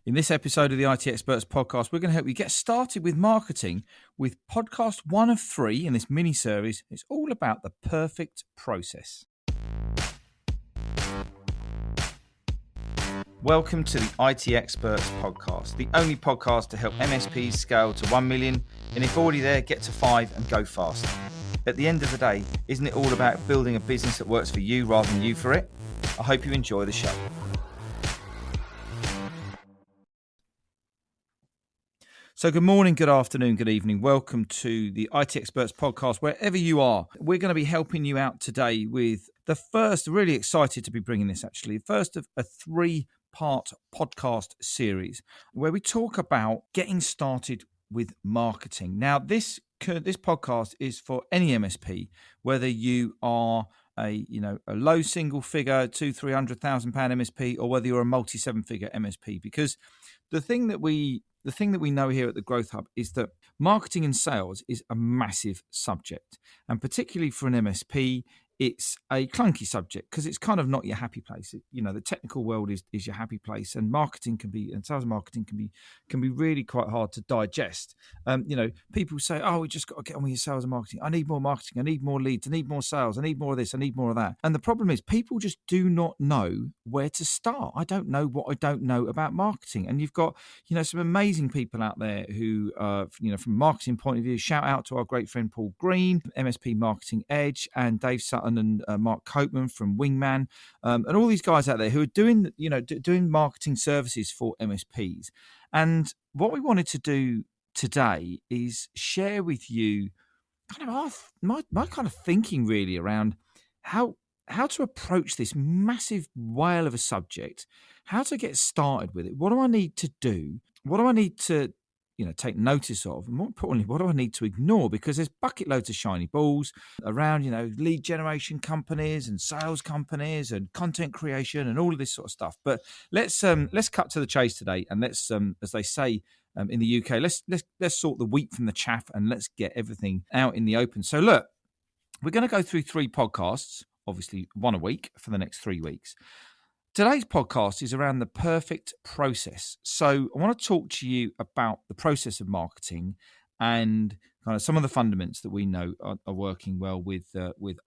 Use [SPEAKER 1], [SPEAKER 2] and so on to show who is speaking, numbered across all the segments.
[SPEAKER 1] In this episode of the IT Experts podcast, we're going to help you get started with marketing with podcast 1 of 3 in this mini-series. It's all about the perfect process. Welcome to the IT Experts podcast, the only podcast to help MSPs scale to 1 million, and if already there, get to 5 and go faster. At the end of the day, isn't it all about building a business that works for you rather than you for it? I hope you enjoy the show. So good morning, good afternoon, good evening. Welcome to the IT Experts podcast, wherever you are. We're going to be helping you out today with the first, really excited to be bringing this actually, first of a 3-part podcast series where we talk about getting started with marketing. Now, this podcast is for any MSP, whether you are a low single figure, £200,000-300,000 MSP, or whether you're a multi 7-figure MSP, because the thing that we know here at the Growth Hub is that marketing and sales is a massive subject. And particularly for an MSP, it's a clunky subject because it's kind of not your happy place. The technical world is your happy place, and sales and marketing can be really quite hard to digest. People say, "Oh, we just got to get on with your sales and marketing. I need more marketing. I need more leads. I need more sales. I need more of this. I need more of that." And the problem is, people just do not know where to start. I don't know what I don't know about marketing, and you've got some amazing people out there who, from a marketing point of view. Shout out to our great friend Paul Green, MSP Marketing Edge, and Dave Sutton and Mark Copeman from Wingman, and all these guys out there who are doing marketing services for MSPs. And what we wanted to do today is share with you kind of my kind of thinking really around how to approach this massive whale of a subject, how to get started with it. What do I need to do? What do I need to take notice of? And more importantly, what do I need to ignore? Because there's bucket loads of shiny balls around, lead generation companies and sales companies and content creation and all of this sort of stuff. But let's cut to the chase today, and let's, as they say in the UK, let's sort the wheat from the chaff, and let's get everything out in the open. So look, we're going to go through 3 podcasts, obviously 1 a week for the next 3 weeks. Today's podcast is around the perfect process. So I want to talk to you about the process of marketing and kind of some of the fundamentals that we know are working well with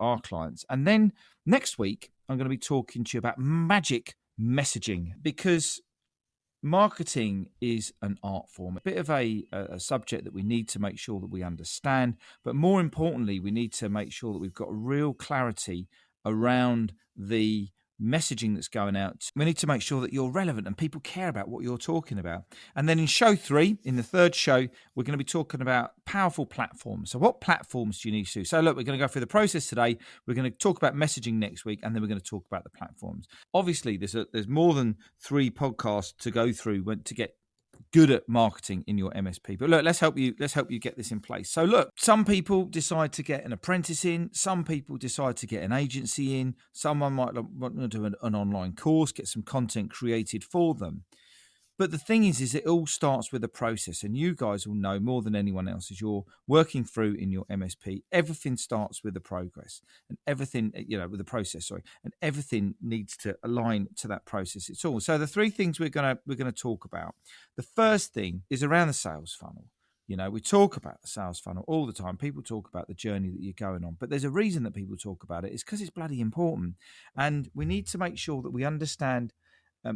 [SPEAKER 1] our clients. And then next week, I'm going to be talking to you about magic messaging, because marketing is an art form, a bit of a subject that we need to make sure that we understand. But more importantly, we need to make sure that we've got real clarity around the messaging that's going out. We need to make sure that you're relevant and people care about what you're talking about. And then in show 3, in the third show, we're going to be talking about powerful platforms. So what platforms do you need to? So look, we're going to go through the process today. We're going to talk about messaging next week, and then we're going to talk about the platforms. Obviously, there's more than 3 podcasts to go through to get good at marketing in your MSP. But look, let's help you get this in place. So look, some people decide to get an apprentice in, some people decide to get an agency in, someone might want to do an online course, get some content created for them. But the thing is it all starts with a process, and you guys will know more than anyone else as you're working through in your MSP. Everything starts with the progress, and everything, with the process, and everything needs to align to that process. It's all. So the 3 things we're gonna talk about. The first thing is around the sales funnel. We talk about the sales funnel all the time. People talk about the journey that you're going on, but there's a reason that people talk about it. It's because it's bloody important, and we need to make sure that we understand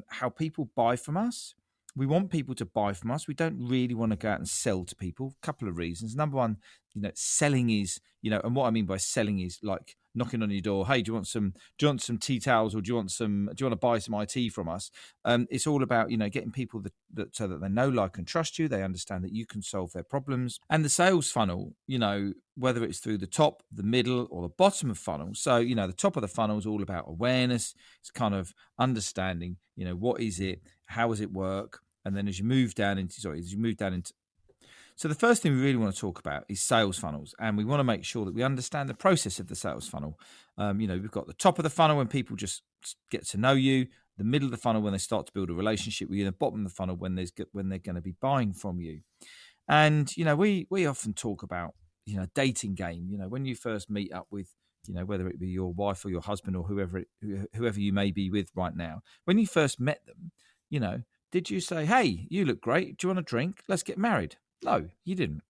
[SPEAKER 1] how people buy from us. We want people to buy from us. We don't really want to go out and sell to people. A couple of reasons. Number one, selling is, and what I mean by selling is like knocking on your door. Hey, do you want some tea towels, or do you want to buy some IT from us? It's all about, getting people that so that they know, like, and trust you. They understand that you can solve their problems. And the sales funnel, whether it's through the top, the middle, or the bottom of funnel. So, the top of the funnel is all about awareness. It's kind of understanding, what is it? How does it work? And then as you move down into, so the first thing we really want to talk about is sales funnels, and we want to make sure that we understand the process of the sales funnel. We've got the top of the funnel when people just get to know you, the middle of the funnel when they start to build a relationship with you, and the bottom of the funnel when they're going to be buying from you. And we often talk about dating game. When you first meet up with whether it be your wife or your husband or whoever you may be with right now, when you first met them, Did you say, hey, you look great. Do you want a drink? Let's get married? No, you didn't.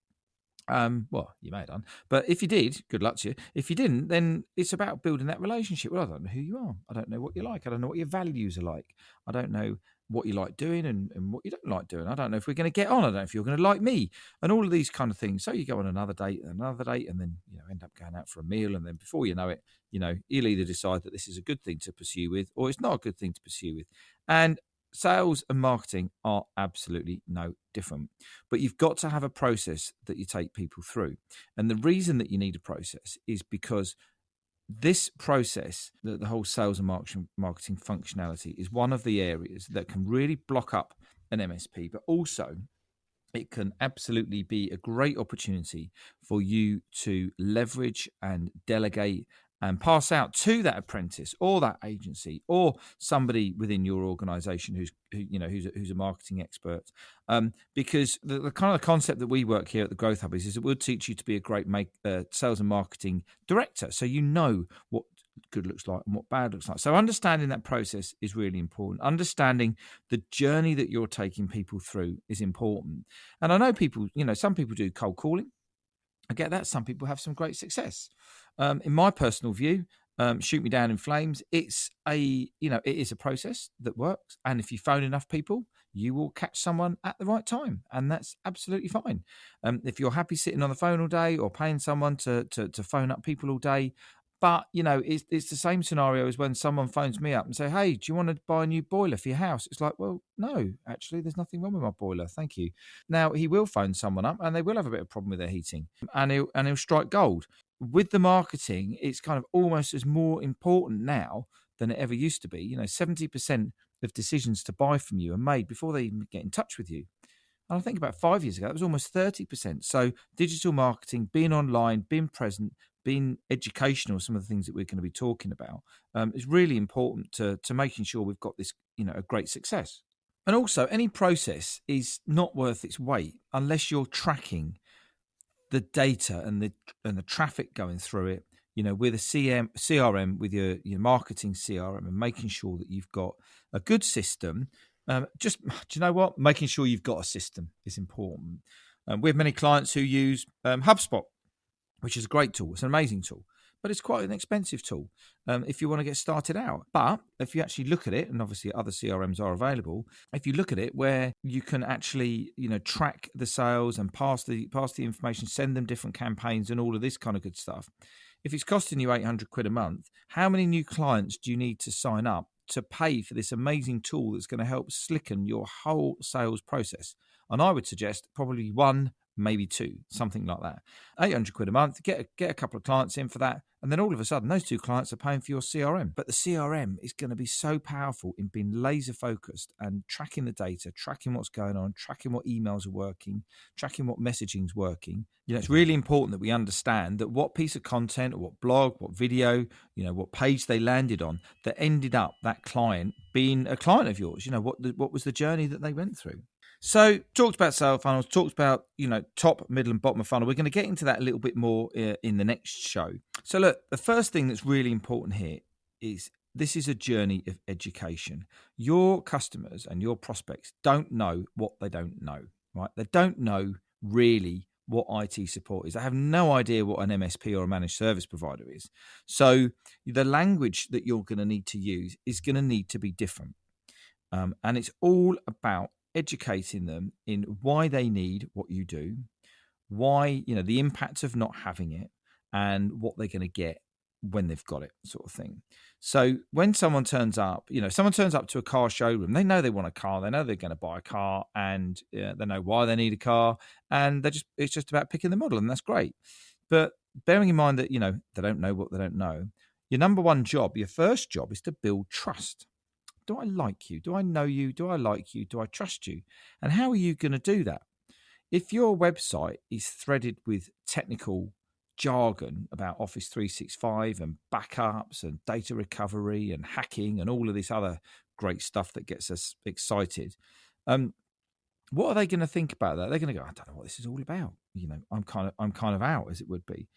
[SPEAKER 1] Well, you may have done, but if you did, good luck to you. If you didn't, then it's about building that relationship. Well, I don't know who you are. I don't know what you like. I don't know what your values are like. I don't know what you like doing and what you don't like doing. I don't know if we're going to get on. I don't know if you're going to like me and all of these kind of things. So you go on another date, and then, end up going out for a meal. And then before you know it, you'll either decide that this is a good thing to pursue with, or it's not a good thing to pursue with. And sales and marketing are absolutely no different, but you've got to have a process that you take people through. And the reason that you need a process is because this process, the whole sales and marketing functionality, is one of the areas that can really block up an MSP, but also it can absolutely be a great opportunity for you to leverage and delegate and pass out to that apprentice or that agency or somebody within your organization who's a marketing expert. Because the kind of concept that we work here at the Growth Hub is it will teach you to be a great sales and marketing director. So you know what good looks like and what bad looks like. So understanding that process is really important. Understanding the journey that you're taking people through is important. And I know people, some people do cold calling. I get that. Some people have some great success. In my personal view, shoot me down in flames. It is a process that works. And if you phone enough people, you will catch someone at the right time. And that's absolutely fine. If you're happy sitting on the phone all day or paying someone to phone up people all day, but, it's the same scenario as when someone phones me up and say, hey, do you want to buy a new boiler for your house? It's like, well, no, actually, there's nothing wrong with my boiler. Thank you. Now, he will phone someone up and they will have a bit of problem with their heating and he'll strike gold. With the marketing, it's kind of almost as more important now than it ever used to be. 70% of decisions to buy from you are made before they even get in touch with you. And I think about 5 years ago, it was almost 30%. So digital marketing, being online, being present, being educational, some of the things that we're going to be talking about, is really important to making sure we've got this, a great success. And also, any process is not worth its weight unless you're tracking the data and the traffic going through it, with a CRM, with your marketing CRM, and making sure that you've got a good system. Do you know what? Making sure you've got a system is important. We have many clients who use HubSpot, which is a great tool. It's an amazing tool, but it's quite an expensive tool if you want to get started out. But if you actually look at it, and obviously other CRMs are available, if you look at it where you can actually, track the sales and pass the information, send them different campaigns and all of this kind of good stuff. If it's costing you 800 quid a month, how many new clients do you need to sign up to pay for this amazing tool that's going to help slicken your whole sales process? And I would suggest probably one, maybe two, something like that. 800 quid a month, get a couple of clients in for that. And then all of a sudden, those two clients are paying for your CRM. But the CRM is going to be so powerful in being laser focused and tracking the data, tracking what's going on, tracking what emails are working, tracking what messaging is working. It's really important that we understand that what piece of content or what blog, what video, what page they landed on that ended up that client being a client of yours. What was the journey that they went through. So talked about sales funnels, talked about, top, middle and bottom of funnel. We're going to get into that a little bit more in the next show. So look, the first thing that's really important here is this is a journey of education. Your customers and your prospects don't know what they don't know, right? They don't know really what IT support is. They have no idea what an MSP or a managed service provider is. So the language that you're going to need to use is going to need to be different. And it's all about educating them in why they need what you do, why, the impact of not having it and what they're going to get when they've got it, sort of thing. So when someone turns up, to a car showroom, they know they want a car, they know they're going to buy a car, and they know why they need a car, and it's just about picking the model, and that's great. But bearing in mind that, they don't know what they don't know, your number one job, your first job is to build trust. Do I like you? Do I know you? Do I like you? Do I trust you? And how are you going to do that? If your website is threaded with technical jargon about Office 365 and backups and data recovery and hacking and all of this other great stuff that gets us excited, what are they going to think about that? They're going to go, I don't know what this is all about. I'm kind of out, as it would be.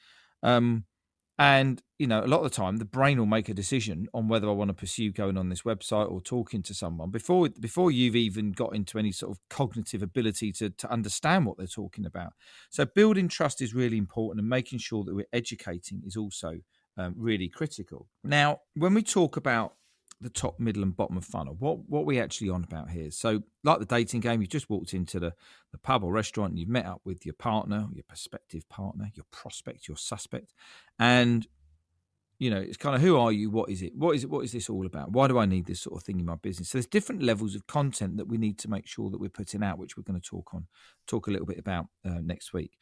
[SPEAKER 1] And, a lot of the time the brain will make a decision on whether I want to pursue going on this website or talking to someone before you've even got into any sort of cognitive ability to understand what they're talking about. So building trust is really important, and making sure that we're educating is also really critical. Now, when we talk about the top, middle and bottom of funnel, what we actually on about here? So like the dating game, you just walked into the pub or restaurant and you've met up with your partner, your prospective partner, your prospect, your suspect, and it's kind of, who are you? What is it? What is this all about? Why do I need this sort of thing in my business? So there's different levels of content that we need to make sure that we're putting out, which we're going to talk a little bit about next week.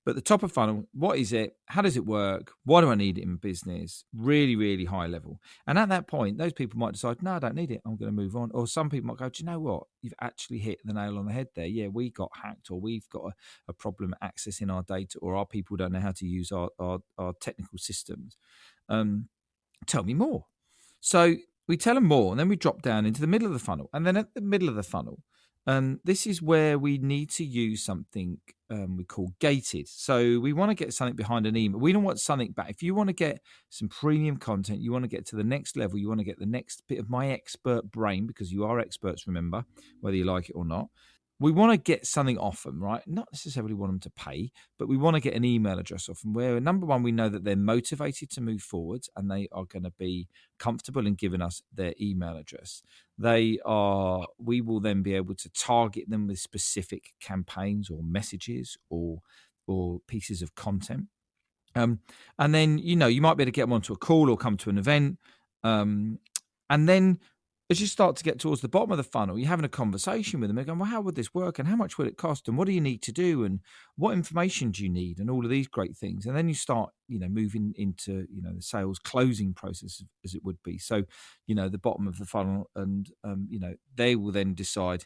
[SPEAKER 1] But the top of funnel, what is it? How does it work? Why do I need it in business? Really, really high level. And at that point, those people might decide, no, I don't need it. I'm going to move on. Or some people might go, do you know what? You've actually hit the nail on the head there. Yeah, we got hacked, or we've got a problem accessing our data, or our people don't know how to use our technical systems. Tell me more. So we tell them more, and then we drop down into the middle of the funnel. And then at the middle of the funnel, this is where we need to use something we call gated. So we want to get something behind an email. We don't want something back. If you want to get some premium content, you want to get to the next level, you want to get the next bit of my expert brain, because you are experts, remember, whether you like it or not. We want to get something off them, right? Not necessarily want them to pay, but we want to get an email address off them where, number one, we know that they're motivated to move forwards and they are going to be comfortable in giving us their email address. We will then be able to target them with specific campaigns or messages or pieces of content. And then, you might be able to get them onto a call or come to an event. And then, as you start to get towards the bottom of the funnel, you're having a conversation with them. They're going, well, how would this work? And how much will it cost? And what do you need to do? And what information do you need? And all of these great things. And then you start, moving into, the sales closing process, as it would be. So, the bottom of the funnel, and, they will then decide,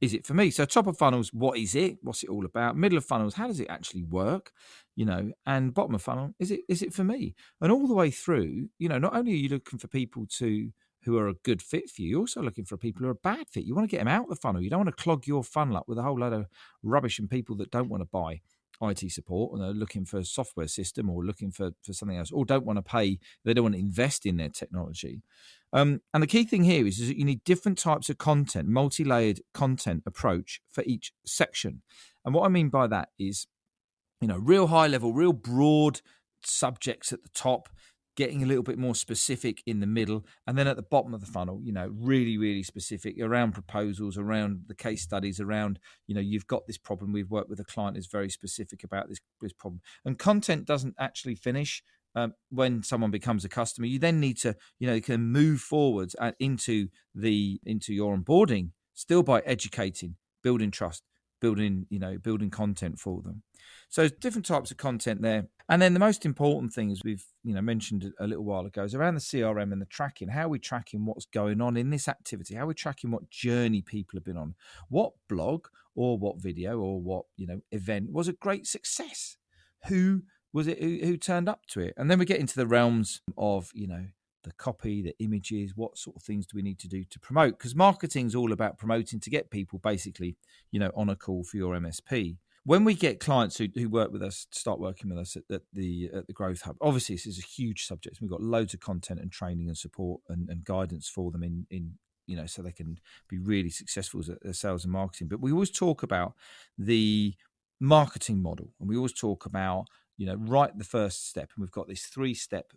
[SPEAKER 1] is it for me? So top of funnels, what is it? What's it all about? Middle of funnels, how does it actually work? And bottom of funnel, is it for me? And all the way through, not only are you looking for people who are a good fit for you, you're also looking for people who are a bad fit. You want to get them out of the funnel. You don't want to clog your funnel up with a whole load of rubbish and people that don't want to buy IT support and are looking for a software system or looking for something else, or don't want to pay, they don't want to invest in their technology. And the key thing here is that you need different types of content, multi-layered content approach for each section. And what I mean by that is, real high level, real broad subjects at the top, getting a little bit more specific in the middle, and then at the bottom of the funnel, really, really specific around proposals, around the case studies, around, you've got this problem. We've worked with a client who's very specific about this problem. And content doesn't actually finish when someone becomes a customer. You then need to, you can move forwards into your onboarding, still by educating, building trust, building content for them. So different types of content there. And then the most important thing, as we've mentioned a little while ago, is around the CRM and the tracking. How are we tracking what's going on in this activity? How are we tracking what journey people have been on? What blog or what video or what event was a great success? Who was it who turned up to it? And then we get into the realms of the copy, the images, what sort of things do we need to do to promote? Because marketing is all about promoting to get people basically on a call for your MSP. When we get clients who work with us, start working with us at the Growth Hub, obviously this is a huge subject. We've got loads of content and training and support and guidance for them in so they can be really successful as their sales and marketing. But we always talk about the marketing model, and we always talk about right the first step. And we've got this 3-step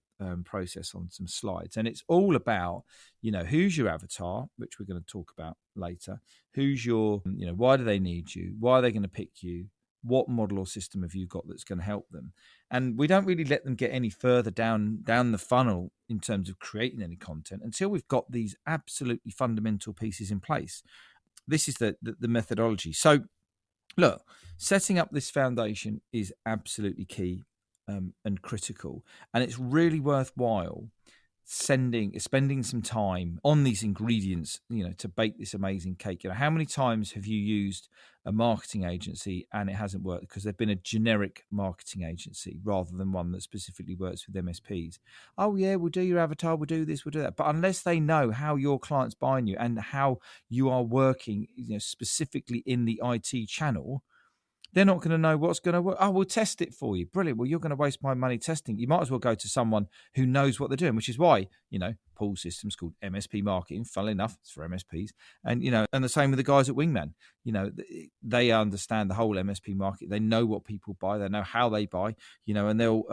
[SPEAKER 1] process on some slides, and it's all about who's your avatar, which we're going to talk about later. Who's your why do they need you? Why are they going to pick you? What model or system have you got that's going to help them? And we don't really let them get any further down the funnel in terms of creating any content until we've got these absolutely fundamental pieces in place. This is the methodology. So look, setting up this foundation is absolutely key and critical, and it's really worthwhile spending some time on these ingredients, to bake this amazing cake. How many times have you used a marketing agency and it hasn't worked because they've been a generic marketing agency rather than one that specifically works with MSPs? Oh yeah, we'll do your avatar, we'll do this, we'll do that. But unless they know how your client's buying you and how you are working, specifically in the IT channel, they're not going to know what's going to work. Oh, we'll test it for you. Brilliant. Well, you're going to waste my money testing. You might as well go to someone who knows what they're doing, which is why, Paul's system's called MSP marketing. Funnily enough, it's for MSPs. And, and the same with the guys at Wingman. They understand the whole MSP market. They know what people buy. They know how they buy, and they'll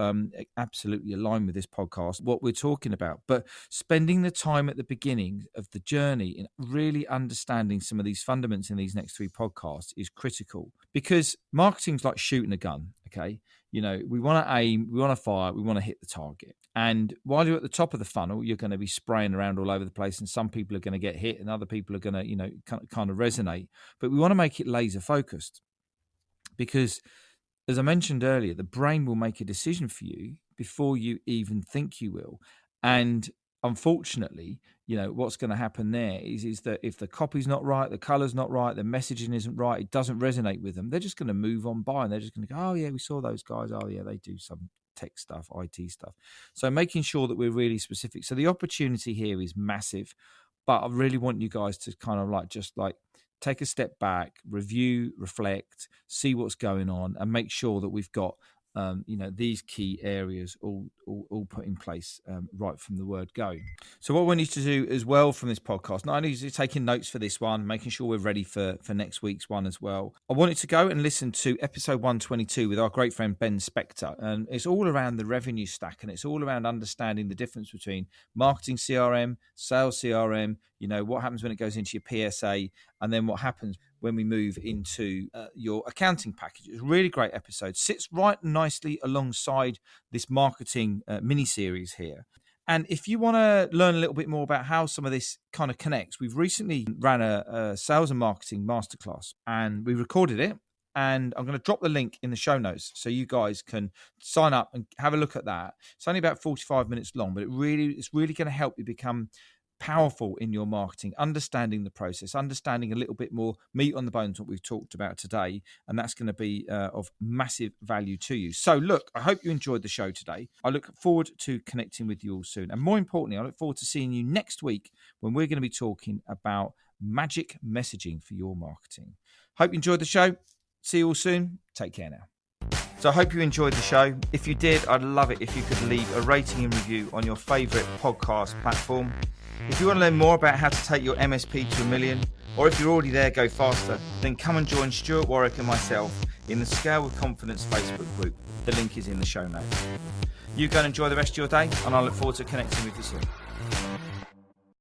[SPEAKER 1] absolutely align with this podcast, what we're talking about. But spending the time at the beginning of the journey in really understanding some of these fundamentals in these next 3 podcasts is critical, because marketing's like shooting a gun. Okay. We want to aim, we want to fire, we want to hit the target. And while you're at the top of the funnel, you're going to be spraying around all over the place, and some people are going to get hit and other people are going to, kind of resonate. But we want to make it laser focused, because as I mentioned earlier, the brain will make a decision for you before you even think you will. And unfortunately, what's going to happen there is that if the copy's not right, the color's not right, the messaging isn't right, it doesn't resonate with them, they're just going to move on by, and they're just going to go, oh yeah, we saw those guys. Oh yeah, they do some tech stuff, IT stuff. So making sure that we're really specific. So the opportunity here is massive, but I really want you guys to kind of just take a step back, review, reflect, see what's going on, and make sure that we've got these key areas all put in place right from the word go. So what we need to do as well from this podcast, not only is it taking notes for this one, making sure we're ready for next week's one as well, I wanted to go and listen to episode 122 with our great friend Ben Spector. And it's all around the revenue stack, and it's all around understanding the difference between marketing CRM, sales CRM, what happens when it goes into your PSA, and then what happens when we move into your accounting package. It's a really great episode. Sits right nicely alongside this marketing mini-series here. And if you want to learn a little bit more about how some of this kind of connects, we've recently ran a sales and marketing masterclass, and we recorded it. And I'm going to drop the link in the show notes so you guys can sign up and have a look at that. It's only about 45 minutes long, but it's really going to help you become powerful in your marketing, understanding the process, understanding a little bit more meat on the bones, what we've talked about today, and that's going to be of massive value to you. So look, I hope you enjoyed the show today. I look forward to connecting with you all soon, and more importantly, I look forward to seeing you next week when we're going to be talking about magic messaging for your marketing. Hope you enjoyed the show. See you all soon. Take care now. So I hope you enjoyed the show. If you did, I'd love it if you could leave a rating and review on your favourite podcast platform. If you want to learn more about how to take your MSP to $1 million, or if you're already there, go faster, then come and join Stuart Warwick and myself in the Scale with Confidence Facebook group. The link is in the show notes. You go and enjoy the rest of your day, and I look forward to connecting with you soon.